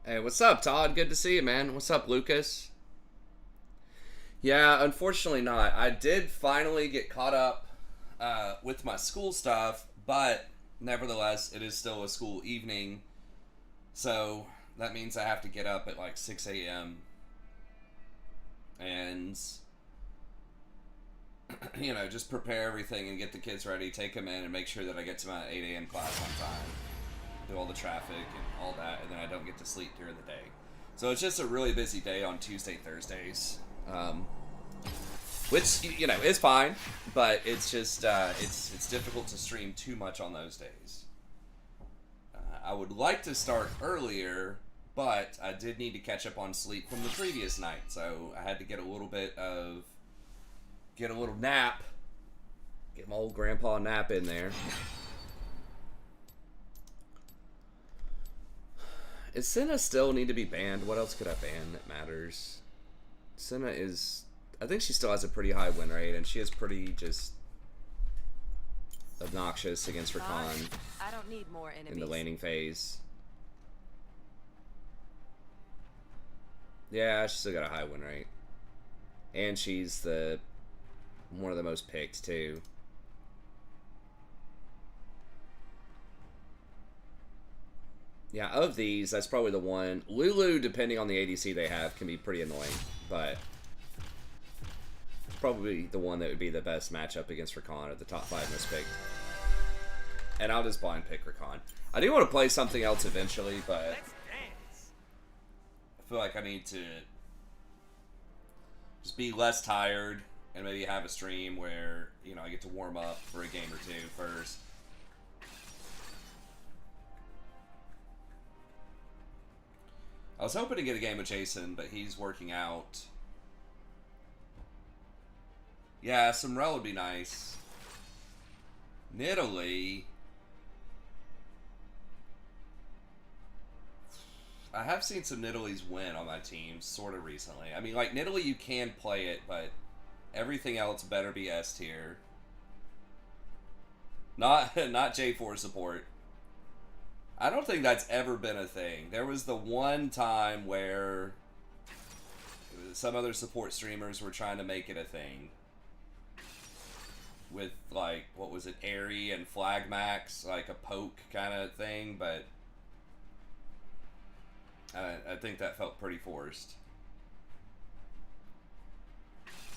Hey, what's up, Todd? Good to see you, man. What's up, Lucas? Yeah, unfortunately not. I did finally get caught up with my school stuff, but nevertheless, it is still a school evening, so that means I have to get up at like 6 a.m. and, just prepare everything and get the kids ready, take them in, and make sure that I get to my 8 a.m. class on time. Do all the traffic and all that, and then I don't get to sleep during the day. So it's just a really busy day on Tuesday, Thursdays, which is fine, but it's just it's difficult to stream too much on those days. I would like to start earlier, but I did need to catch up on sleep from the previous night, so I had to get a little nap, get my old grandpa nap in there. Is Senna still need to be banned? What else could I ban that matters? Senna is... I think she still has a pretty high win rate, and she is pretty just obnoxious against Rakan I don't need more enemies. in the laning phase. Yeah, she's still got a high win rate. And she's one of the most picked, too. Yeah, of these, that's probably the one. Lulu, depending on the ADC they have, can be pretty annoying, but probably the one that would be the best matchup against Rakan at the top 5 most picked. And I'll just blind pick Rakan. I do want to play something else eventually, but I feel like I need to just be less tired and maybe have a stream where, I get to warm up for a game or two first. I was hoping to get a game with Jason, but he's working out. Yeah, some rel would be nice. Nidalee. I have seen some Nidalees win on my team, sort of recently. I mean, like, Nidalee, you can play it, but everything else better be S tier. Not J4 support. I don't think that's ever been a thing. There was the one time where some other support streamers were trying to make it a thing. With, like, what was it, Airy and Flag Max, like a poke kind of thing, but I think that felt pretty forced.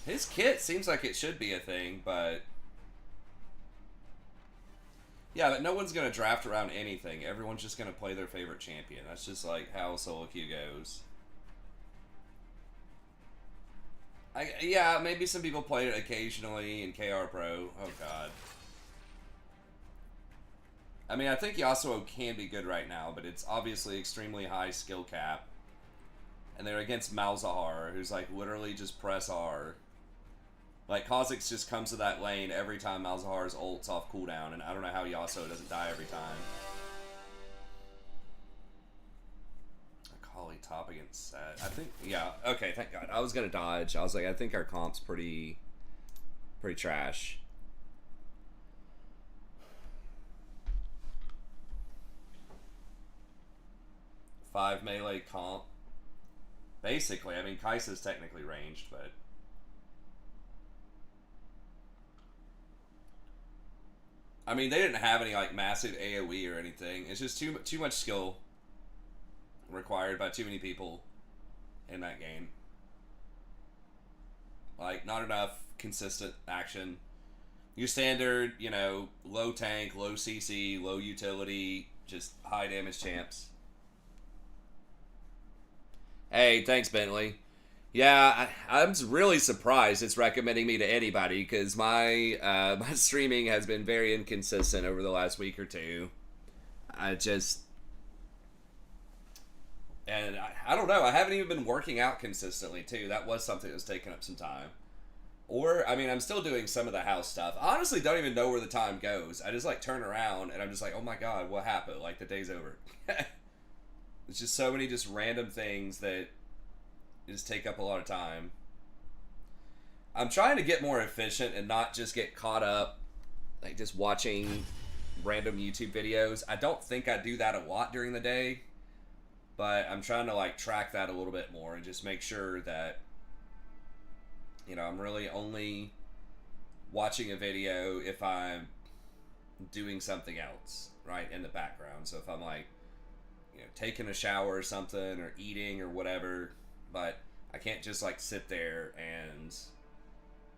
His kit seems like it should be a thing, but yeah, but no one's going to draft around anything. Everyone's just going to play their favorite champion. That's just like how solo queue goes. Yeah, maybe some people play it occasionally in KR Pro. Oh, God. I mean, I think Yasuo can be good right now, but it's obviously extremely high skill cap. And they're against Malzahar, who's like literally just press R. Like, Kha'Zix just comes to that lane every time Malzahar's ult's off cooldown, and I don't know how Yasuo doesn't die every time. Akali top against Set. I think, yeah, okay, thank God. I was gonna dodge. I was like, I think our comp's pretty trash. Five melee comp. Basically, I mean, Kai'Sa's technically ranged, but I mean, they didn't have any, like, massive AoE or anything. It's just too much skill required by too many people in that game. Like, not enough consistent action. Your standard, low tank, low CC, low utility, just high damage champs. Hey, thanks, Bentley. Yeah, I'm really surprised it's recommending me to anybody because my my streaming has been very inconsistent over the last week or two. I don't know. I haven't even been working out consistently too. That was something that was taking up some time. Or, I mean, I'm still doing some of the house stuff. I honestly don't even know where the time goes. I just, like, turn around and I'm just like, oh my God, what happened? Like, the day's over. It's just so many just random things that just take up a lot of time. I'm trying to get more efficient and not just get caught up, like, just watching random YouTube videos. I don't think I do that a lot during the day, but I'm trying to like track that a little bit more and just make sure that, you know, I'm really only watching a video if I'm doing something else, right, in the background. So if I'm like, you know, taking a shower or something or eating or whatever, but I can't just like sit there and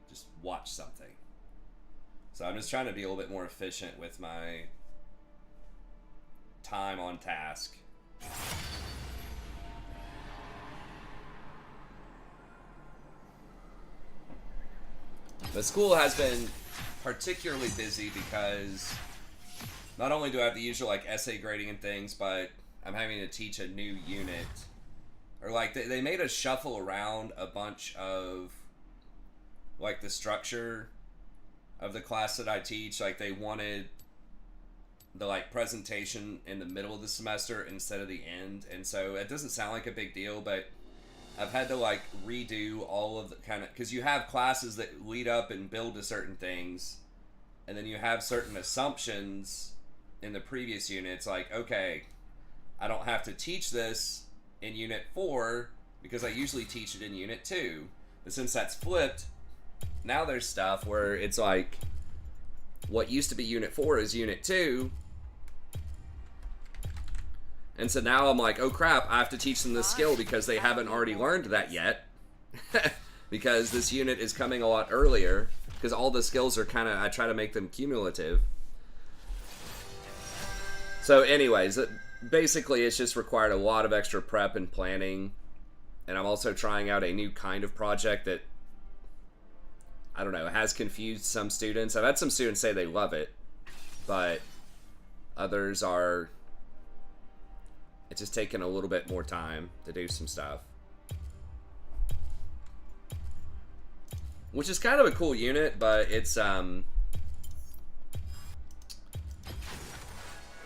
just watch something. So I'm just trying to be a little bit more efficient with my time on task. The school has been particularly busy because not only do I have the usual like essay grading and things, but I'm having to teach a new unit. Or like they made us shuffle around a bunch of like the structure of the class that I teach. Like they wanted the like presentation in the middle of the semester instead of the end, and so it doesn't sound like a big deal, but I've had to like redo all of the kind of, because you have classes that lead up and build to certain things, and then you have certain assumptions in the previous units, like, okay, I don't have to teach this in unit 4 because I usually teach it in unit 2, but since that's flipped, now there's stuff where it's like what used to be unit 4 is unit 2. And so now I'm like, oh crap, I have to teach them this skill because they haven't already learned that yet. Because this unit is coming a lot earlier. Because all the skills are kind of, I try to make them cumulative. So anyways, basically it's just required a lot of extra prep and planning. And I'm also trying out a new kind of project that, I don't know, has confused some students. I've had some students say they love it, but others are, it's just taking a little bit more time to do some stuff. Which is kind of a cool unit, but it's, I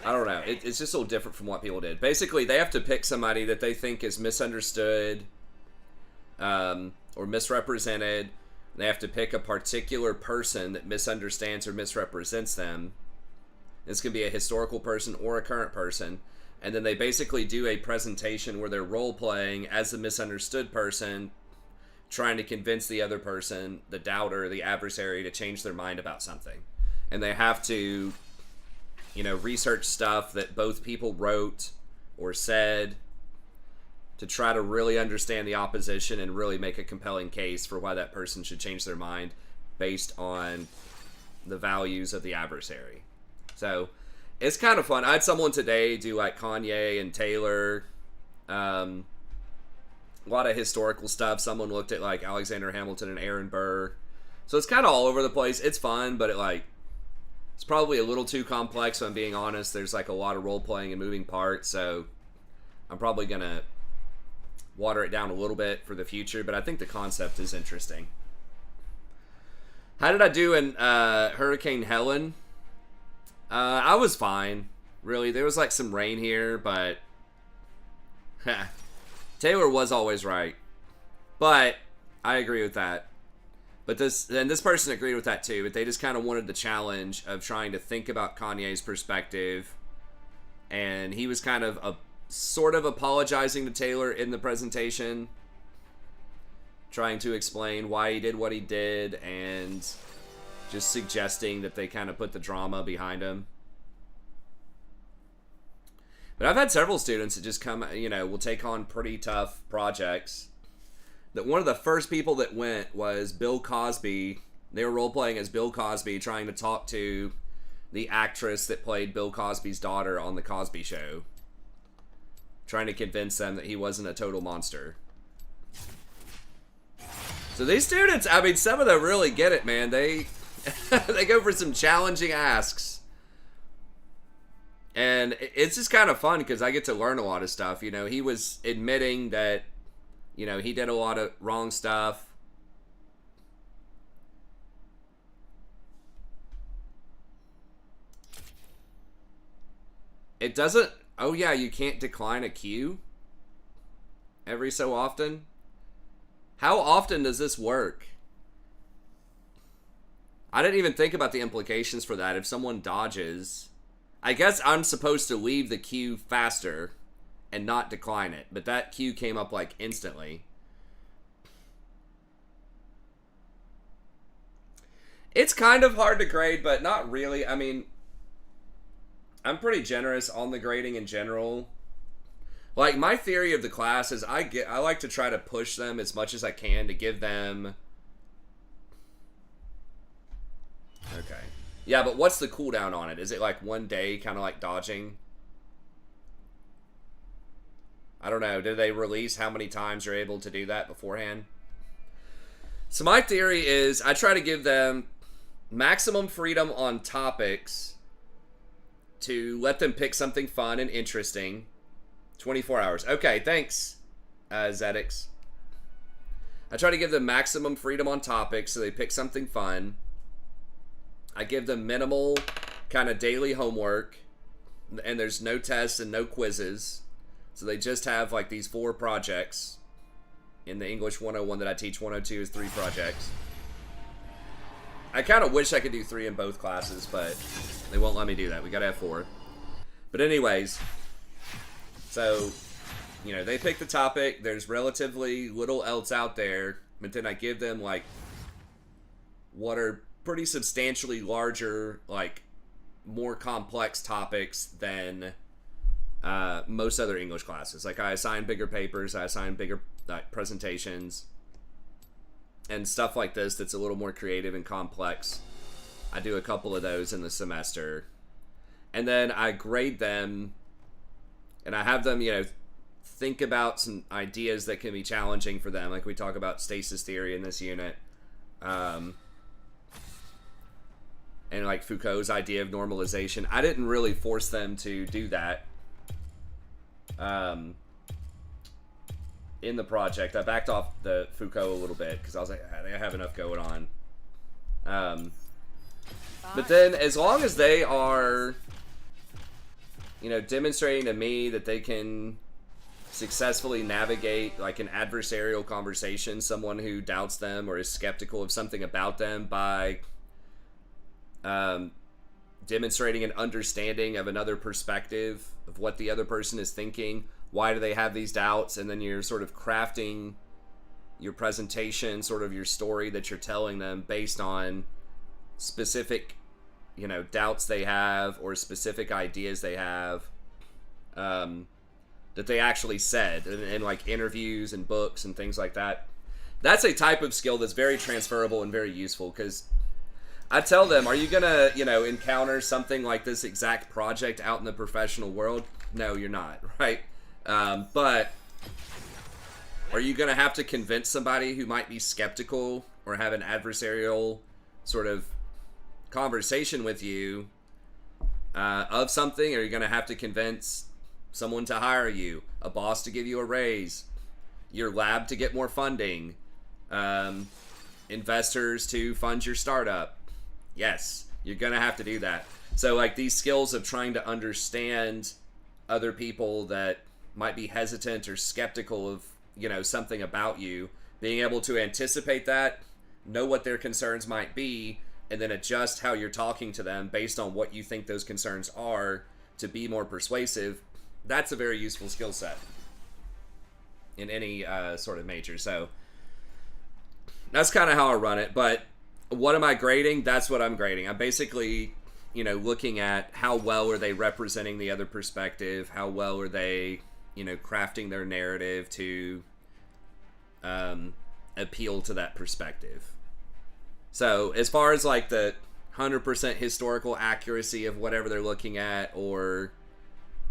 don't know, it's just a little different from what people did. Basically, they have to pick somebody that they think is misunderstood or misrepresented. They have to pick a particular person that misunderstands or misrepresents them. This could be a historical person or a current person. And then they basically do a presentation where they're role-playing as the misunderstood person, trying to convince the other person, the doubter, the adversary, to change their mind about something. And they have to, you know, research stuff that both people wrote or said to try to really understand the opposition and really make a compelling case for why that person should change their mind based on the values of the adversary. So it's kind of fun. I had someone today do like Kanye and Taylor, a lot of historical stuff. Someone looked at like Alexander Hamilton and Aaron Burr. So it's kind of all over the place. It's fun, but it's probably a little too complex, if I'm being honest. There's like a lot of role playing and moving parts, so I'm probably gonna water it down a little bit for the future, but I think the concept is interesting. How did I do in Hurricane Helen? I was fine, really. There was like some rain here, but Taylor was always right. But I agree with that. But this person agreed with that too, but they just kind of wanted the challenge of trying to think about Kanye's perspective. And he was kind of sort of apologizing to Taylor in the presentation, trying to explain why he did what he did and just suggesting that they kind of put the drama behind him. But I've had several students that just come, you know, will take on pretty tough projects. That one of the first people that went was Bill Cosby. They were role-playing as Bill Cosby, trying to talk to the actress that played Bill Cosby's daughter on The Cosby Show, trying to convince them that he wasn't a total monster. So these students, I mean, some of them really get it, man. They they go for some challenging asks. And it's just kind of fun because I get to learn a lot of stuff. You know, he was admitting that, you know, he did a lot of wrong stuff. It doesn't... Oh, yeah, you can't decline a queue every so often. How often does this work? I didn't even think about the implications for that. If someone dodges, I guess I'm supposed to leave the queue faster and not decline it. But that cue came up like instantly. It's kind of hard to grade, but not really. I mean, I'm pretty generous on the grading in general. Like, my theory of the class is I like to try to push them as much as I can to give them... Okay. Yeah, but what's the cooldown on it? Is it like 1 day, kind of like dodging? I don't know. Did they release how many times you're able to do that beforehand? So my theory is I try to give them maximum freedom on topics to let them pick something fun and interesting. 24 hours. Okay, thanks, Zedix. I try to give them maximum freedom on topics so they pick something fun. I give them minimal kind of daily homework, and there's no tests and no quizzes. So they just have like these 4 projects. In the English 101 that I teach, 102 is 3 projects. I kind of wish I could do 3 in both classes, but they won't let me do that. We gotta have 4. But anyways, so, you know, they pick the topic. There's relatively little else out there. But then I give them, like, what are pretty substantially larger, like, more complex topics than most other English classes. Like, I assign bigger papers. I assign bigger presentations. And stuff like this that's a little more creative and complex. I do a couple of those in the semester. And then I grade them... And I have them, you know, think about some ideas that can be challenging for them. Like we talk about stasis theory in this unit. And like Foucault's idea of normalization. I didn't really force them to do that. In the project. I backed off the Foucault a little bit because I was like, I have enough going on. But then as long as they are... you know, demonstrating to me that they can successfully navigate like an adversarial conversation, someone who doubts them or is skeptical of something about them by demonstrating an understanding of another perspective of what the other person is thinking. Why do they have these doubts? And then you're sort of crafting your presentation, sort of your story that you're telling them based on specific, you know, doubts they have or specific ideas they have that they actually said in like interviews and books and things like that. That's a type of skill that's very transferable and very useful because I tell them, are you gonna, you know, encounter something like this exact project out in the professional world? No, you're not, right? But are you gonna have to convince somebody who might be skeptical or have an adversarial sort of conversation with you of something? Are you going to have to convince someone to hire you, a boss to give you a raise, your lab to get more funding, investors to fund your startup? Yes, you're going to have to do that. So like these skills of trying to understand other people that might be hesitant or skeptical of, you know, something about you, being able to anticipate that, know what their concerns might be, and then adjust how you're talking to them based on what you think those concerns are to be more persuasive, that's a very useful skill set in any sort of major. So that's kind of how I run it. But what am I grading? That's what I'm grading. I'm basically, you know, looking at how well are they representing the other perspective, how well are they, you know, crafting their narrative to appeal to that perspective. So as far as like the 100% historical accuracy of whatever they're looking at, or,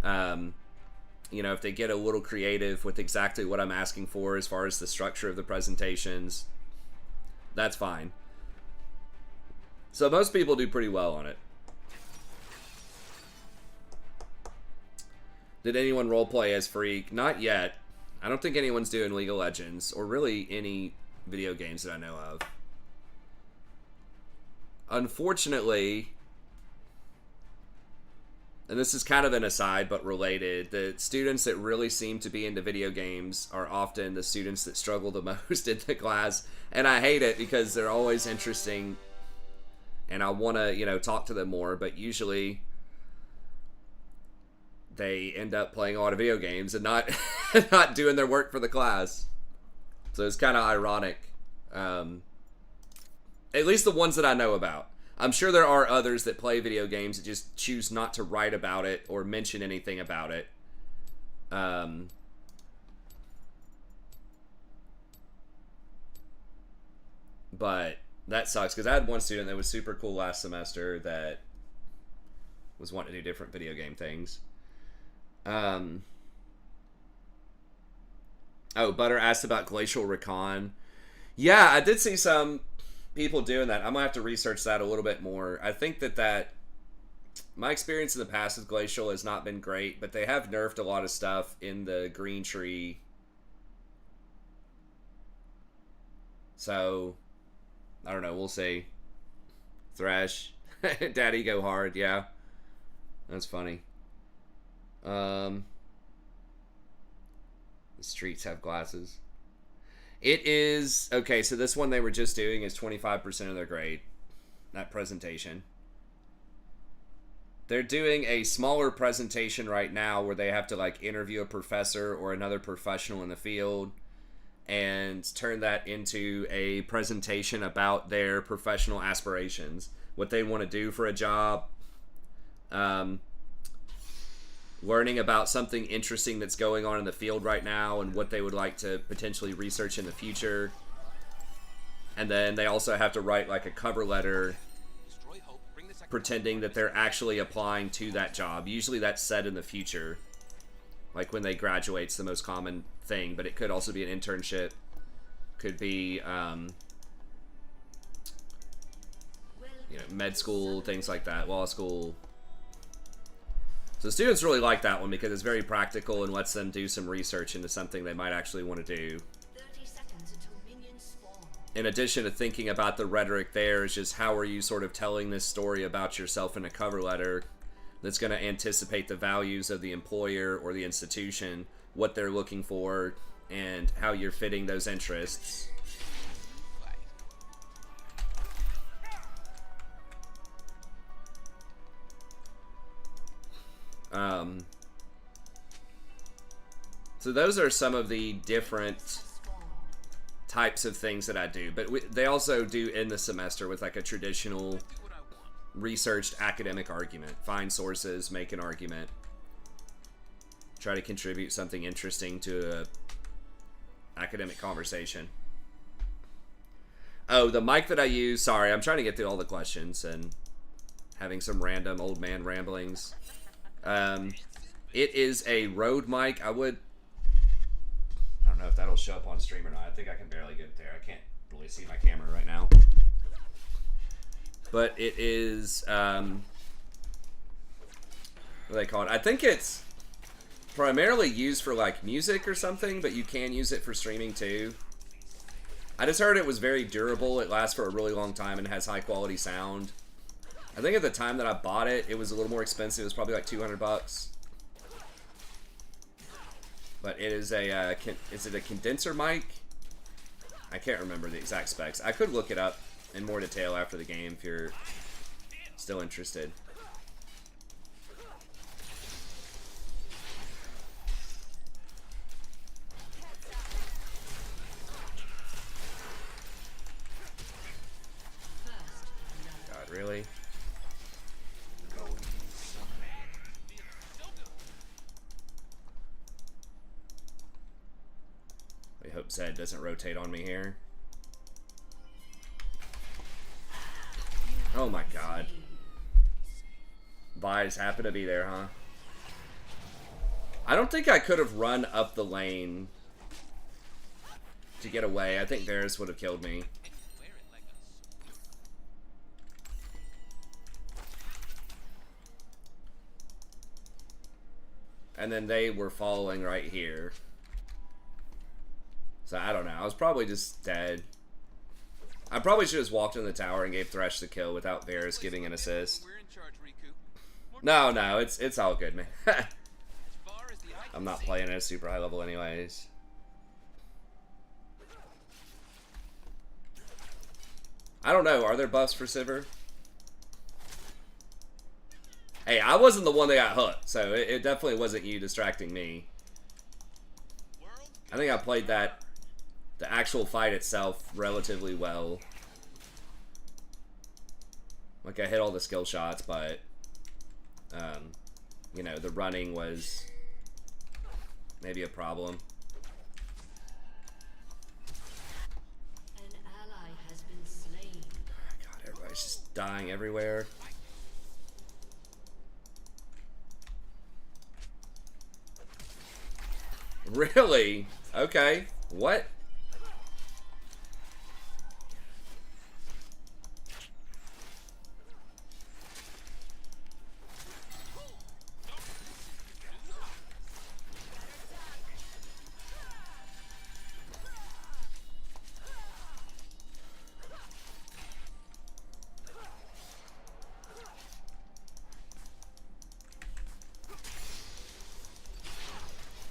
you know, if they get a little creative with exactly what I'm asking for as far as the structure of the presentations, that's fine. So most people do pretty well on it. Did anyone roleplay as Freak? Not yet. I don't think anyone's doing League of Legends, or really any video games that I know of. Unfortunately, and this is kind of an aside but related, the students that really seem to be into video games are often the students that struggle the most in the class, and I hate it because they're always interesting and I want to, you know, talk to them more, but usually they end up playing a lot of video games and not not doing their work for the class. So it's kind of ironic. At least the ones that I know about. I'm sure there are others that play video games that just choose not to write about it or mention anything about it. But that sucks, because I had one student that was super cool last semester that was wanting to do different video game things. Oh, Butter asked about Glacial Recon. Yeah, I did see some people doing that. I'm gonna have to research that a little bit more. I think that my experience in the past with Glacial has not been great, but they have nerfed a lot of stuff in the Green Tree. So I don't know, we'll see. Thresh. Daddy go hard, yeah. That's funny. The streets have glasses. It is... Okay, so this one they were just doing is 25% of their grade. That presentation. They're doing a smaller presentation right now where they have to, like, interview a professor or another professional in the field and turn that into a presentation about their professional aspirations, what they want to do for a job, learning about something interesting that's going on in the field right now and what they would like to potentially research in the future. And then they also have to write like a cover letter pretending that they're actually applying to that job. Usually that's said in the future, like when they graduate's the most common thing, but it could also be an internship, could be you know, med school, things like that, law school. So students really like that one because it's very practical and lets them do some research into something they might actually want to do. 30 seconds until minions spawn. In addition to thinking about the rhetoric there, is just how are you sort of telling this story about yourself in a cover letter that's going to anticipate the values of the employer or the institution, what they're looking for, and how you're fitting those interests. So those are some of the different types of things that I do, but they also do end the semester with like a traditional researched academic argument. Find sources, make an argument, try to contribute something interesting to a academic conversation. Oh, the mic that I use, sorry, I'm trying to get through all the questions and having some random old man ramblings. It is a Rode mic. I don't know if that'll show up on stream or not. I think I can barely get it there. I can't really see my camera right now. But it is, what do they call it? I think it's primarily used for like music or something, but you can use it for streaming too. I just heard it was very durable. It lasts for a really long time and has high quality sound. I think at the time that I bought it, it was a little more expensive. It was probably like 200 bucks. But it is a, is it a condenser mic? I can't remember the exact specs. I could look it up in more detail after the game if you're still interested. God, really? I hope Zed doesn't rotate on me here. Oh my god. Vies happen to be there, huh? I don't think I could have run up the lane to get away. I think theirs would have killed me. And then they were following right here. So I don't know. I was probably just dead. I probably should have just walked in the tower and gave Thresh the kill without Varus giving an assist. No, it's all good, man. I'm not playing at a super high level anyways. I don't know. Are there buffs for Sivir? Hey, I wasn't the one that got hooked, so it definitely wasn't you distracting me. I think I played the actual fight itself relatively well. Like, I hit all the skill shots, but, you know, the running was maybe a problem. An ally has been slain. God, everybody's just dying everywhere. Really? Okay. What?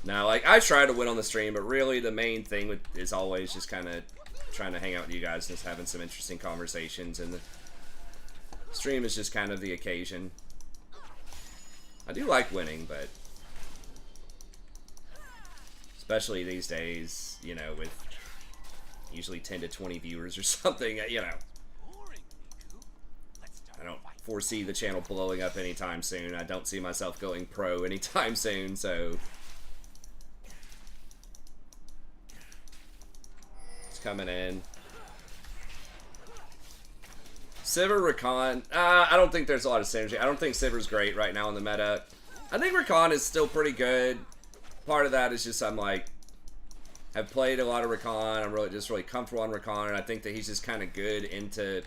Now, like, I try to win on the stream, but really the main thing is always just kind of trying to hang out with you guys and just having some interesting conversations, and the stream is just kind of the occasion. I do like winning, but especially these days, you know, with usually 10 to 20 viewers or something, you know. I don't foresee the channel blowing up anytime soon. I don't see myself going pro anytime soon, so... coming in. Sivir, Rakan. I don't think there's a lot of synergy. I don't think Sivir's great right now in the meta. I think Rakan is still pretty good. Part of that is just I'm like, I've played a lot of Rakan. I'm really comfortable on Rakan, and I think that he's just kind of good into...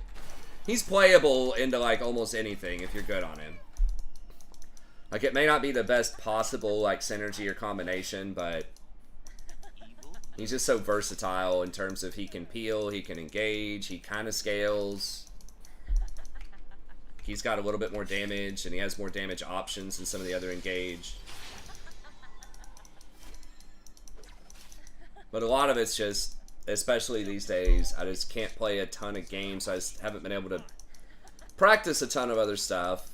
He's playable into like almost anything if you're good on him. Like, it may not be the best possible like synergy or combination, but he's just so versatile in terms of he can peel, he can engage, he kind of scales. He's got a little bit more damage, and he has more damage options than some of the other engage. But a lot of it's just, especially these days, I just can't play a ton of games, so I just haven't been able to practice a ton of other stuff.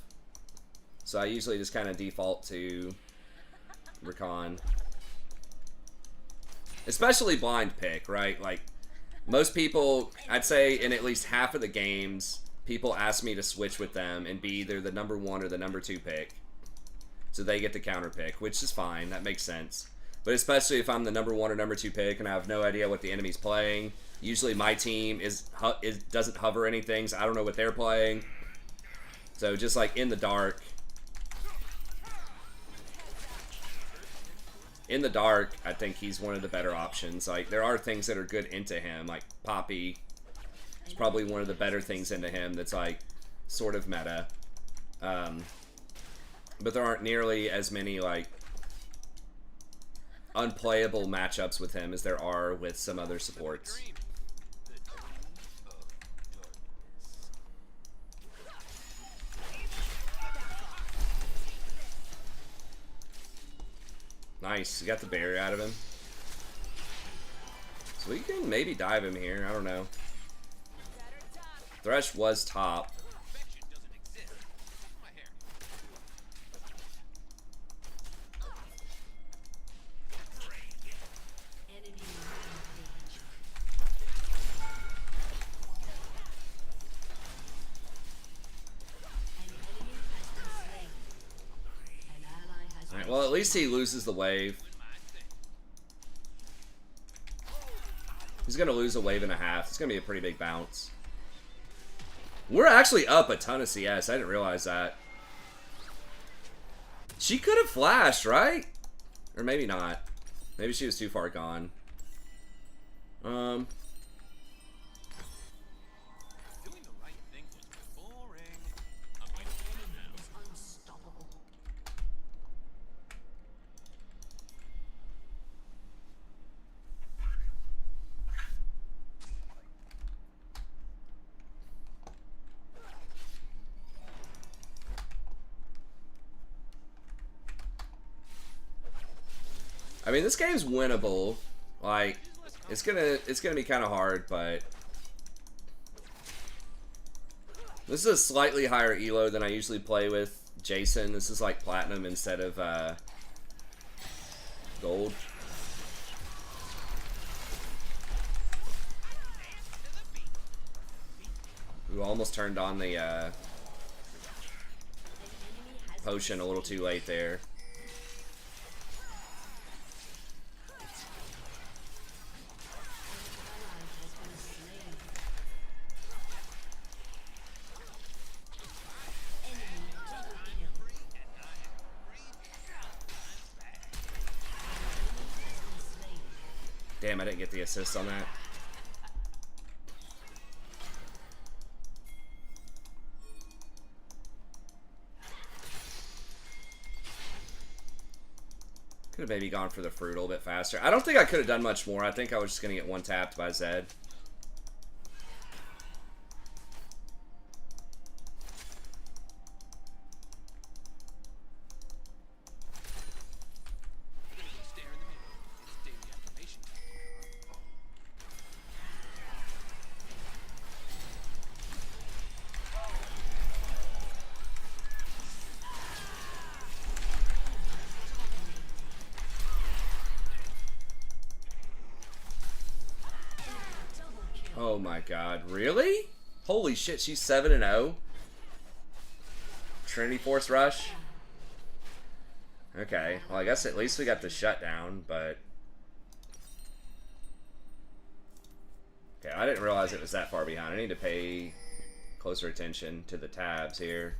So I usually just kind of default to Rakan. Especially blind pick, right? Like, most people, I'd say in at least half of the games, people ask me to switch with them and be either the number 1 or the number 2 pick. So they get the counter pick, which is fine. That makes sense. But especially if I'm the number 1 or number 2 pick and I have no idea what the enemy's playing. Usually my team doesn't hover anything, so I don't know what they're playing. So just like in the dark. In the dark, I think he's one of the better options. Like, there are things that are good into him, like Poppy is probably one of the better things into him that's, like, sort of meta. But there aren't nearly as many, like, unplayable matchups with him as there are with some other supports. Nice, you got the barrier out of him. So we can maybe dive him here, I don't know. Thresh was top. Alright, well, at least he loses the wave. He's gonna lose a wave and a half. It's gonna be a pretty big bounce. We're actually up a ton of CS. I didn't realize that. She could have flashed, right? Or maybe not. Maybe she was too far gone. I mean, this game's winnable. Like, it's gonna be kind of hard, but this is a slightly higher elo than I usually play with Jason. This is like platinum instead of gold. We almost turned on the potion a little too late there. Damn, I didn't get the assist on that. Could have maybe gone for the fruit a little bit faster. I don't think I could have done much more. I think I was just going to get one tapped by Zed. Oh my god, really? Holy shit, she's 7-0. Trinity Force Rush. Okay, well I guess at least we got the shutdown, but... Okay, I didn't realize it was that far behind. I need to pay closer attention to the tabs here.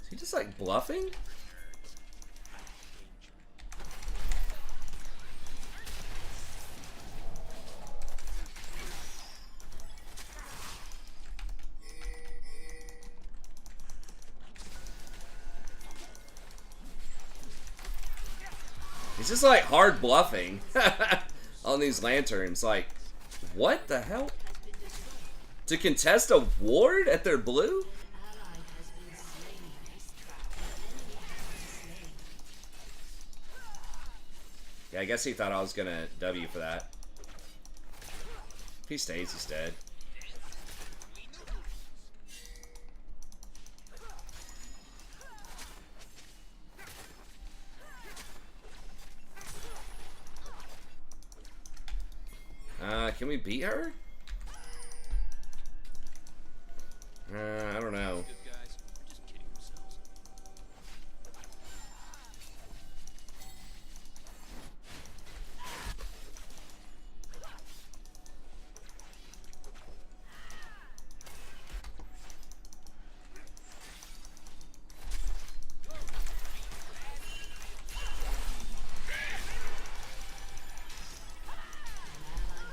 Is he just like bluffing? He's just like hard bluffing on these lanterns. Like, what the hell? To contest a ward at their blue? Yeah, I guess he thought I was gonna W for that. If he stays, he's dead. Can we beat her? I don't know.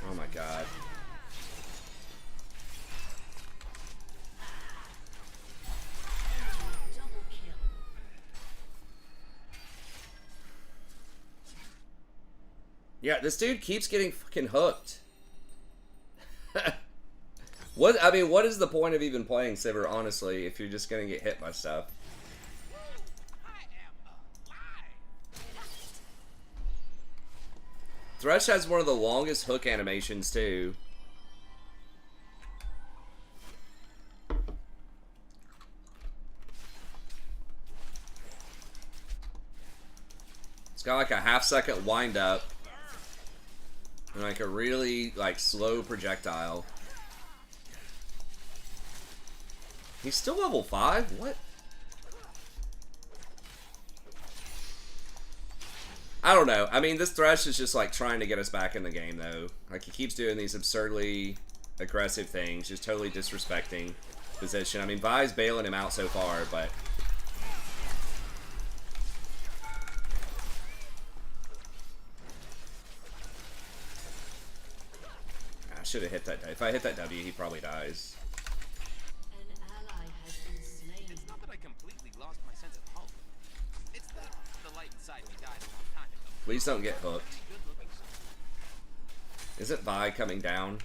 Oh my god. Yeah, this dude keeps getting fucking hooked. What is the point of even playing Sivir, honestly, if you're just gonna get hit by stuff? Thresh has one of the longest hook animations, too. It's got like a half-second wind-up. And like a really, like, slow projectile. He's still level 5? What? I don't know. I mean, this Thresh is just, like, trying to get us back in the game, though. Like, he keeps doing these absurdly aggressive things, just totally disrespecting position. I mean, Vi's bailing him out so far, but... I should have hit that. If I hit that W, he probably dies. An ally has been slain. It's not that I completely lost my sense of hope. It's that the light inside me died a long time ago. Please don't get hooked. Good looking. Isn't Vi coming down?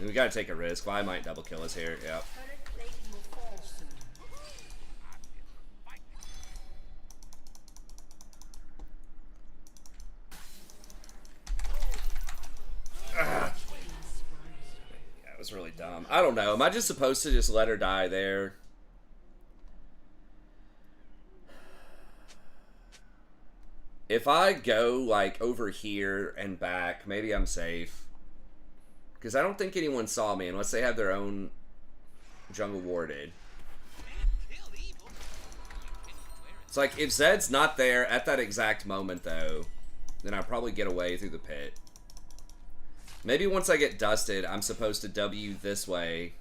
We gotta take a risk. Vi might double kill us here. Yep. Turret plating will fall soon. Yeah, it was really dumb. I don't know. Am I just supposed to just let her die there? If I go, like, over here and back, maybe I'm safe. Because I don't think anyone saw me unless they have their own jungle warded. It's like, if Zed's not there at that exact moment, though, then I'll probably get away through the pit. Maybe once I get dusted, I'm supposed to W this way.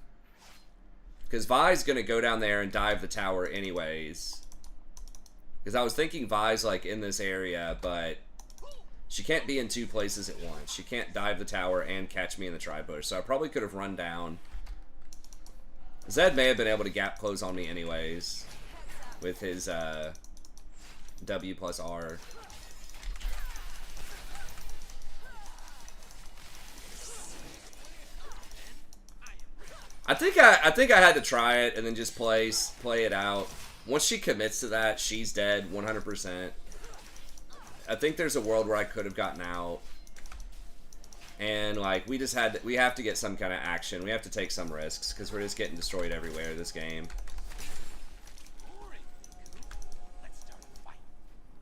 Because Vi's going to go down there and dive the tower anyways. Because I was thinking Vi's, like, in this area, but she can't be in two places at once. She can't dive the tower and catch me in the tri-bush, so I probably could have run down. Zed may have been able to gap close on me anyways with his W plus R. I think I had to try it and then just play it out. Once she commits to that, she's dead 100%. I think there's a world where I could have gotten out. And like we have to get some kind of action. We have to take some risks because we're just getting destroyed everywhere this game. Oh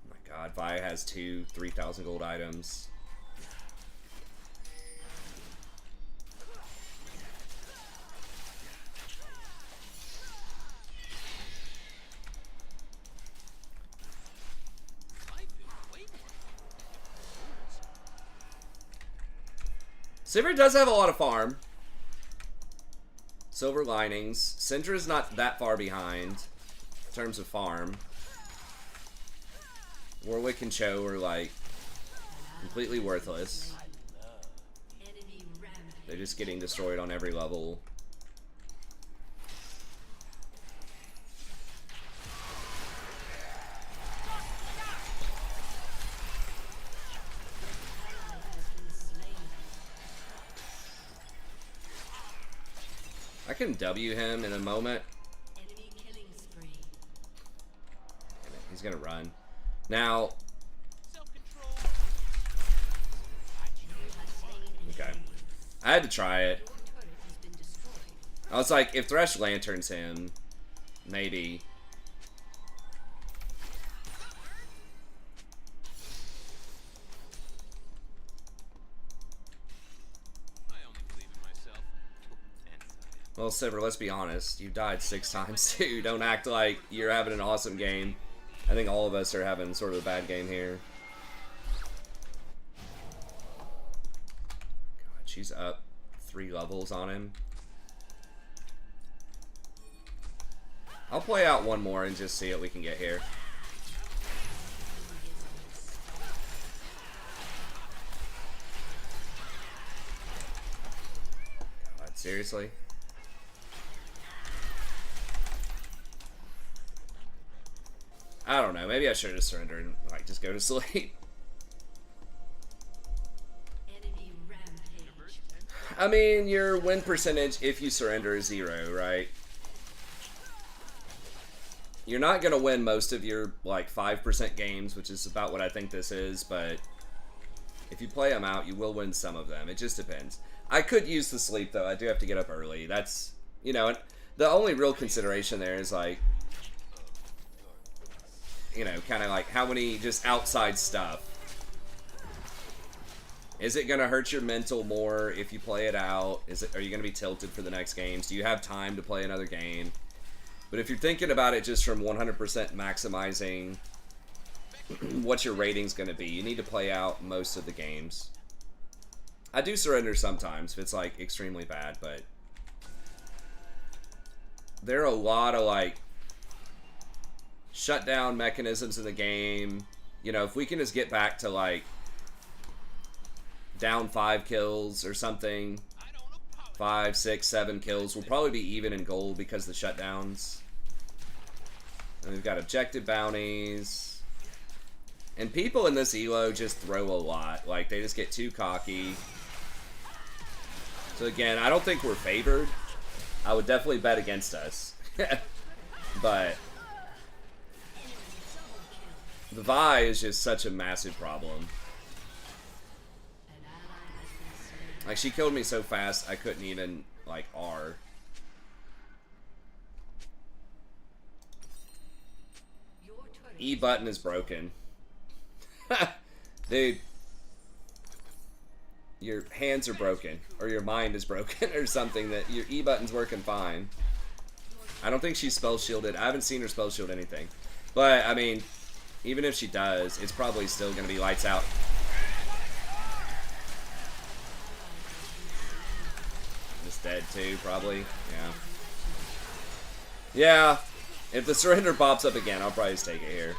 my god, Vi has 3,000 gold items. Sivir does have a lot of farm. Silver linings. Syndra's not that far behind in terms of farm. Warwick and Cho are like completely worthless. They're just getting destroyed on every level. I can W him in a moment. Enemy killing spree. Damn it, he's gonna run. Now. Okay. I had to try it. I was like, if Thresh lanterns him, maybe. Well, Sivir, let's be honest. You died 6 times too. Don't act like you're having an awesome game. I think all of us are having sort of a bad game here. God, she's up 3 levels on him. I'll play out one more and just see what we can get here. God, seriously? I don't know. Maybe I should have surrendered and like just go to sleep. Enemy rampage. I mean, your win percentage if you surrender is 0, right? You're not gonna win most of your like 5% games, which is about what I think this is. But if you play them out, you will win some of them. It just depends. I could use the sleep though. I do have to get up early. That's, you know, the only real consideration there is like, you know, kind of like how many just outside stuff. Is it going to hurt your mental more if you play it out? Are you going to be tilted for the next games? Do you have time to play another game? But if you're thinking about it just from 100% maximizing what your rating's going to be, you need to play out most of the games. I do surrender sometimes if it's like extremely bad, but there are a lot of like shutdown mechanisms in the game. You know, if we can just get back to like down 5 kills or something, 5, 6, 7 kills, we'll probably be even in gold because of the shutdowns. And we've got objective bounties. And people in this elo just throw a lot. Like, they just get too cocky. So again, I don't think we're favored. I would definitely bet against us. But the Vi is just such a massive problem. Like, she killed me so fast, I couldn't even, like, R. E button is broken. Dude. Your hands are broken. Or your mind is broken or something. That your E button's working fine. I don't think she's spell shielded. I haven't seen her spell shield anything. But, I mean, even if she does, it's probably still going to be lights out. Just dead too, probably. Yeah. Yeah. If the surrender pops up again, I'll probably just take it here.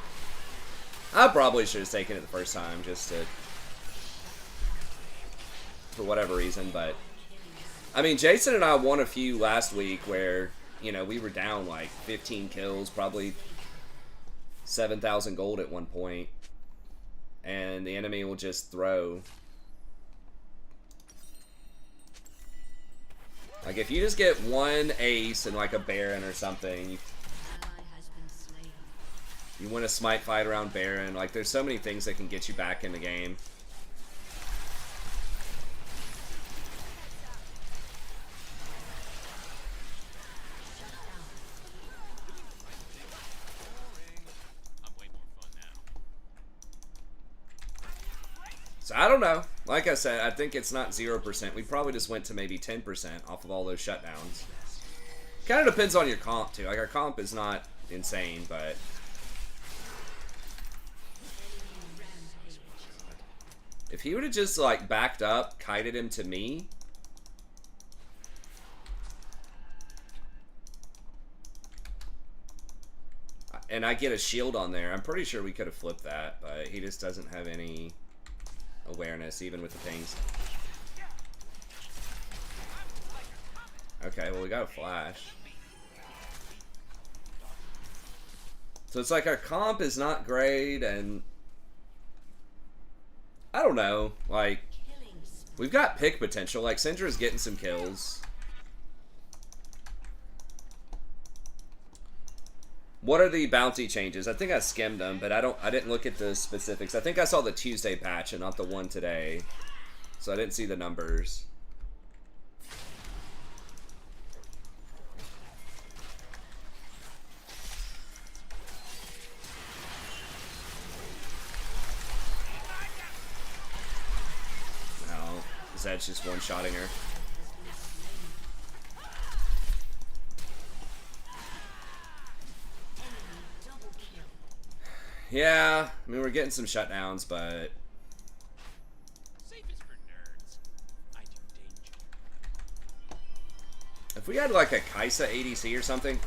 I probably should have taken it the first time, just to... for whatever reason, but... I mean, Jason and I won a few last week where, you know, we were down like 15 kills, probably 7,000 gold at one point. And the enemy will just throw... Like, if you just get one ace and like a Baron or something... You win a smite fight around Baron. Like, there's so many things that can get you back in the game. So, I don't know. Like I said, I think it's not 0%. We probably just went to maybe 10% off of all those shutdowns. Kind of depends on your comp, too. Like, our comp is not insane, but... If he would have just, like, backed up, kited him to me... And I get a shield on there, I'm pretty sure we could have flipped that, but he just doesn't have any awareness, even with the pings. Okay, well, we got a flash. So it's like our comp is not great, and... I don't know, like, we've got pick potential. Like, Syndra's getting some kills. What are the bounty changes? I think I skimmed them, but I didn't look at the specifics. I think I saw the Tuesday patch and not the one today. So I didn't see the numbers. Zed's just one-shotting her. Yeah, I mean, we're getting some shutdowns, but... Safe is for nerds. I do danger. If we had, like, a Kaisa ADC or something...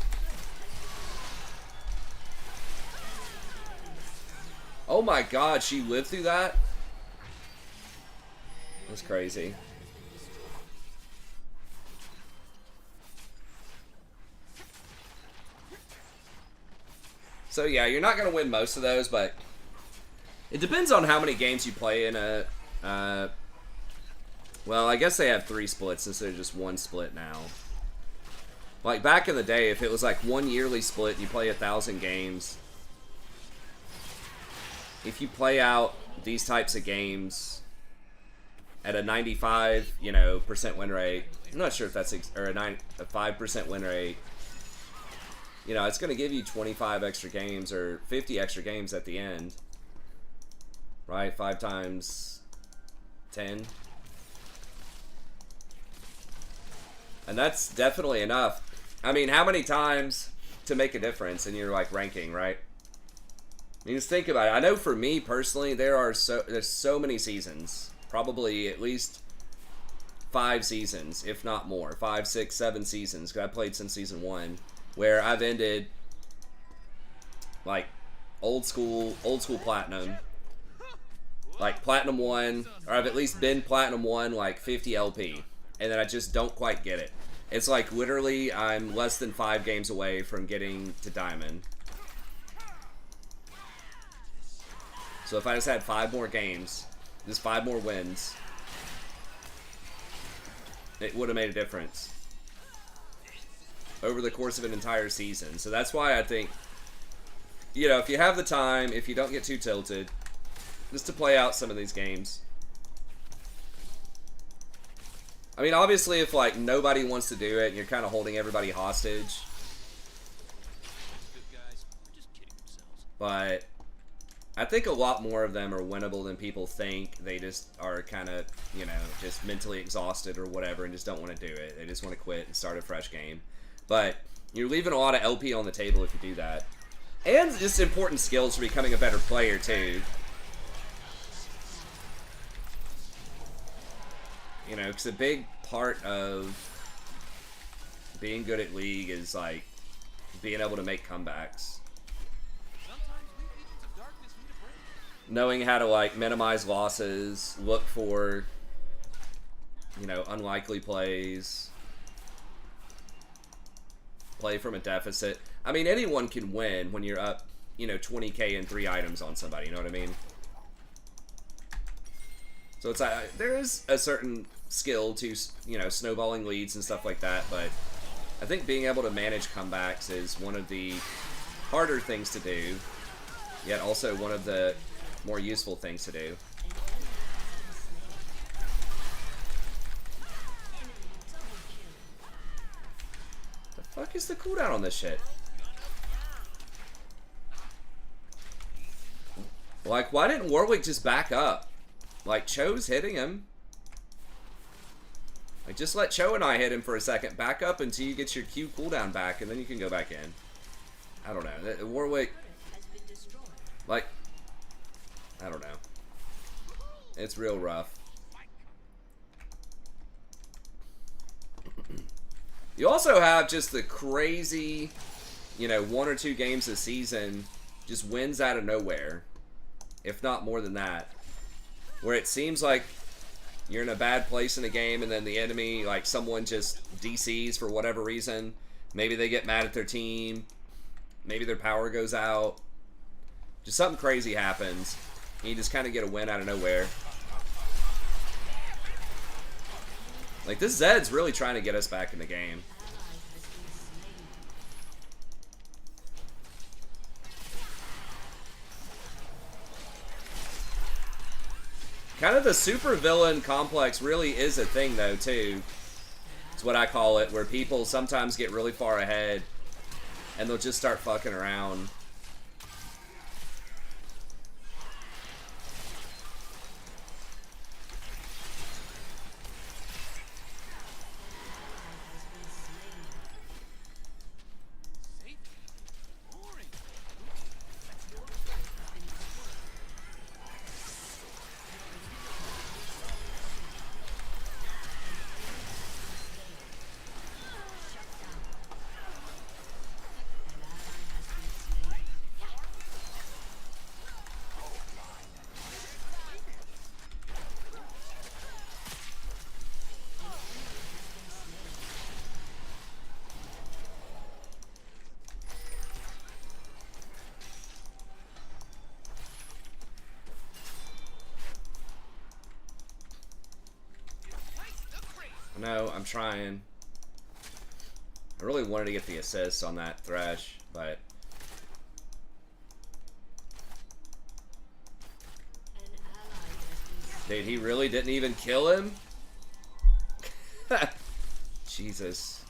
Oh my god, she lived through that? That's crazy. So yeah, you're not going to win most of those, but it depends on how many games you play in a... well, I guess they have 3 splits instead of just 1 split now. Like, back in the day, if it was like 1 yearly split and you play 1,000 games, if you play out these types of games at a 95, you know, percent win rate, I'm not sure if that's, or a 5% win rate, you know, it's going to give you 25 extra games or 50 extra games at the end. Right? 5 times 10. And that's definitely enough. I mean, how many times to make a difference in your, like, ranking, right? I mean, just think about it. I know for me, personally, there's so many seasons. Probably at least 5 seasons, if not more. 5, 6, 7 seasons, because I played since season 1. Where I've ended like old school platinum, like platinum 1, or I've at least been platinum 1 like 50 LP, and then I just don't quite get it. It's like literally I'm less than 5 games away from getting to diamond. So if I just had 5 more games, just 5 more wins, it would have made a difference over the course of an entire season. So that's why I think, you know, if you have the time, if you don't get too tilted, just to play out some of these games. I mean, obviously, if, like, nobody wants to do it and you're kind of holding everybody hostage. Good guys. We're just kidding themselves. But I think a lot more of them are winnable than people think. They just are kind of, you know, just mentally exhausted or whatever and just don't want to do it. They just want to quit and start a fresh game. But you're leaving a lot of LP on the table if you do that. And just important skills for becoming a better player, too. You know, because a big part of being good at League is, like, being able to make comebacks. Sometimes we agents of darkness need a break. Knowing how to, like, minimize losses, look for, you know, unlikely plays, play from a deficit. I mean, anyone can win when you're up, you know, 20k and 3 items on somebody, you know what I mean? So it's like, there is a certain skill to, you know, snowballing leads and stuff like that, but I think being able to manage comebacks is one of the harder things to do, yet also one of the more useful things to do. The fuck is the cooldown on this shit? Like, why didn't Warwick just back up? Like, Cho's hitting him. Like, just let Cho and I hit him for a second. Back up until you get your Q cooldown back, and then you can go back in. I don't know. Warwick, like, I don't know. It's real rough. You also have just the crazy, you know, 1 or 2 games a season, just wins out of nowhere. If not more than that. Where it seems like you're in a bad place in a game and then the enemy, like someone just DCs for whatever reason. Maybe they get mad at their team. Maybe their power goes out. Just something crazy happens. And you just kind of get a win out of nowhere. Like, this Zed's really trying to get us back in the game. Kind of the super villain complex really is a thing, though, too. It's what I call it, where people sometimes get really far ahead and they'll just start fucking around. No, I'm trying. I really wanted to get the assist on that Thresh, but... Dude, he really didn't even kill him? Jesus.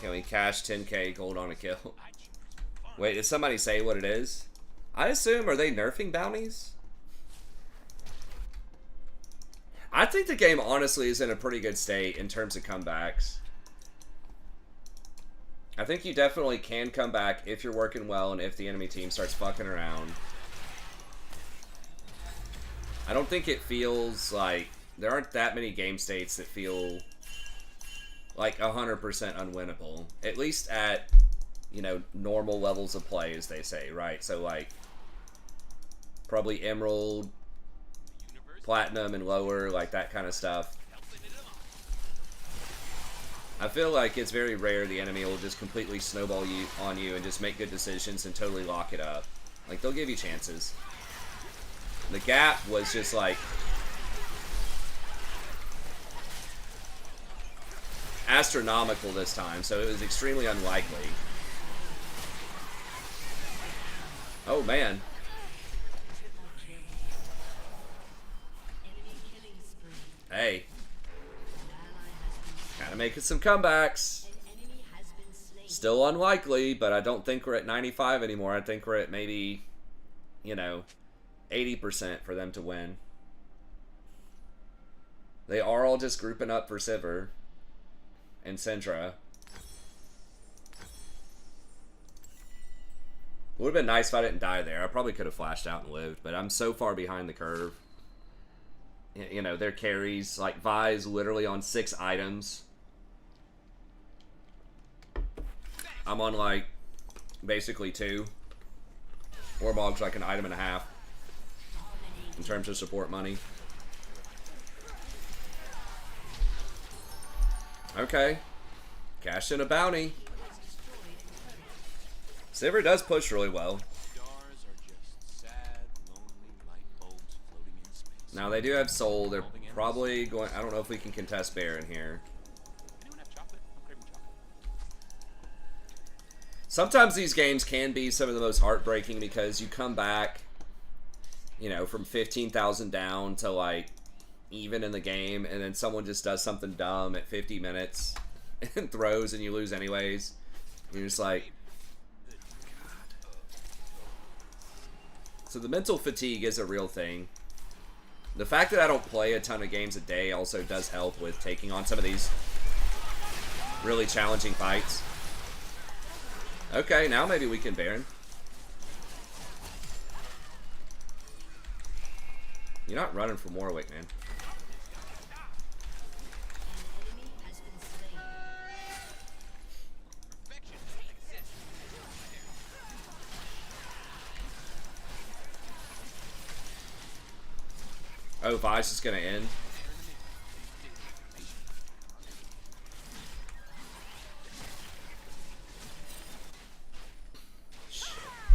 Can we cash 10k gold on a kill? Wait, did somebody say what it is? I assume, are they nerfing bounties? I think the game honestly is in a pretty good state in terms of comebacks. I think you definitely can come back if you're working well and if the enemy team starts fucking around. I don't think it feels like... There aren't that many game states that feel like 100% unwinnable. At least at, you know, normal levels of play, as they say, right? So, like, probably emerald, platinum, and lower, like that kind of stuff. I feel like it's very rare the enemy will just completely snowball you on you and just make good decisions and totally lock it up. Like, they'll give you chances. The gap was just like astronomical this time, so it was extremely unlikely. Oh man. Hey. Kind of making some comebacks. Still unlikely, but I don't think we're at 95 anymore. I think we're at maybe, you know, 80% for them to win. They are all just grouping up for Sivir and Syndra. It would have been nice if I didn't die there. I probably could have flashed out and lived, but I'm so far behind the curve. You know, their carries, like Vi's literally on 6 items. I'm on like basically 2. Warmog's like an item and a half in terms of support money. Okay. Cash in a bounty. Sivir does push really well. Now they do have Soul. They're probably going... I don't know if we can contest Baron here. Sometimes these games can be some of the most heartbreaking because you come back, you know, from 15,000 down to like even in the game, and then someone just does something dumb at 50 minutes and throws, and you lose anyways. You're just like, God. So the mental fatigue is a real thing. The fact that I don't play a ton of games a day also does help with taking on some of these really challenging fights. Okay, now maybe we can Baron. You're not running from Warwick, man. Oh, Vi's is gonna end.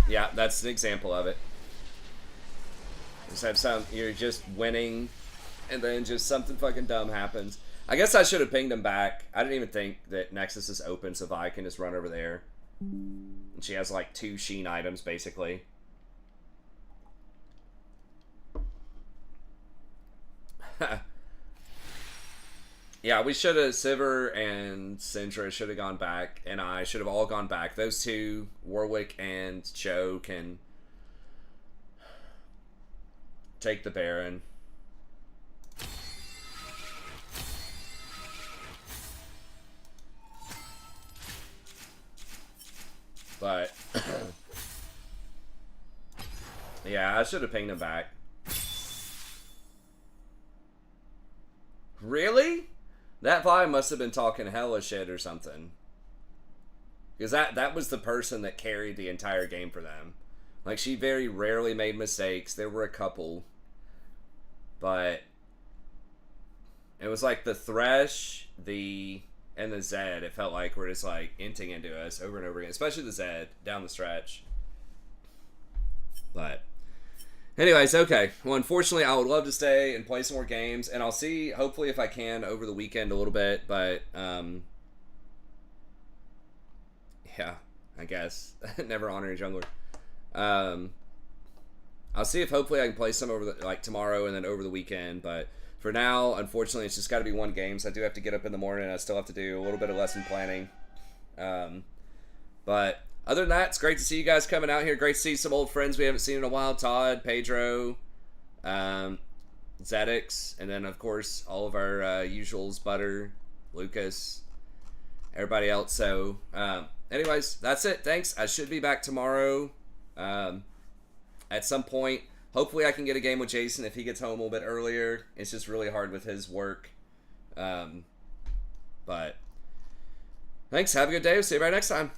Yeah, that's an example of it. Just have some, you're just winning, and then just something fucking dumb happens. I guess I should have pinged him back. I didn't even think that Nexus is open, so Vi can just run over there. And she has like 2 Sheen items, basically. Yeah, we should have, Sivir and Syndra should have gone back, and I should have all gone back. Those two, Warwick and Cho, can take the Baron. But yeah, I should have pinged him back. Really? That Vi must have been talking hella shit or something. Because that was the person that carried the entire game for them. Like, she very rarely made mistakes. There were a couple. But it was like the Thresh, and the Zed, it felt like were just like inting into us over and over again. Especially the Zed down the stretch. But anyways, okay. Well, unfortunately, I would love to stay and play some more games, and I'll see, hopefully, if I can over the weekend a little bit, but, yeah, I guess. Never honor a jungler. I'll see if hopefully I can play some over the, like, tomorrow and then over the weekend, but for now, unfortunately, it's just got to be one game, so I do have to get up in the morning, I still have to do a little bit of lesson planning, but other than that, it's great to see you guys coming out here. Great to see some old friends we haven't seen in a while. Todd, Pedro, Zedix, and then, of course, all of our usuals, Butter, Lucas, everybody else. So, anyways, that's it. Thanks. I should be back tomorrow at some point. Hopefully, I can get a game with Jason if he gets home a little bit earlier. It's just really hard with his work. But thanks. Have a good day. We'll see you right next time.